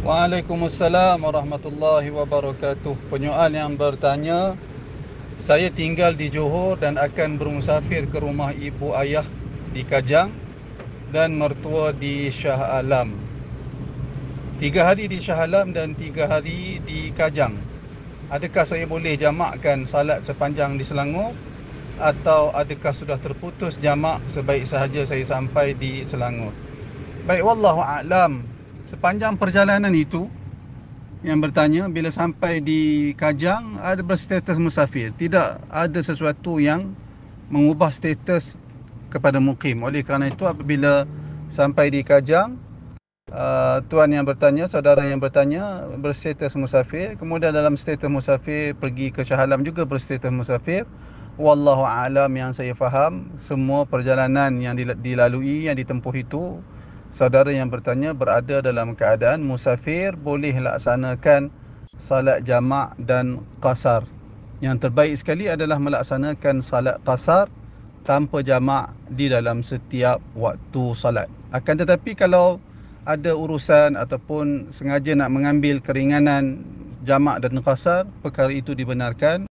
Waalaikumsalam warahmatullahi wabarakatuh. Penyoal yang bertanya, saya tinggal di Johor dan akan bermusafir ke rumah ibu ayah di Kajang dan mertua di Shah Alam. 3 hari di Shah Alam dan 3 hari di Kajang. Adakah saya boleh jamakkan salat sepanjang di Selangor, atau adakah sudah terputus jamak sebaik sahaja saya sampai di Selangor? Baik, wallahu a'lam. Sepanjang perjalanan itu, yang bertanya, bila sampai di Kajang ada berstatus musafir, tidak ada sesuatu yang mengubah status kepada mukim. Oleh kerana itu, apabila sampai di Kajang, tuan yang bertanya, saudara yang bertanya berstatus musafir, kemudian dalam status musafir pergi ke Shah Alam juga berstatus musafir. Wallahu a'lam, yang saya faham, semua perjalanan yang dilalui, yang ditempuh itu, saudara yang bertanya berada dalam keadaan musafir, boleh laksanakan salat jamak dan qasar. Yang terbaik sekali adalah melaksanakan salat qasar tanpa jamak di dalam setiap waktu salat. Akan tetapi kalau ada urusan ataupun sengaja nak mengambil keringanan jamak dan qasar, perkara itu dibenarkan.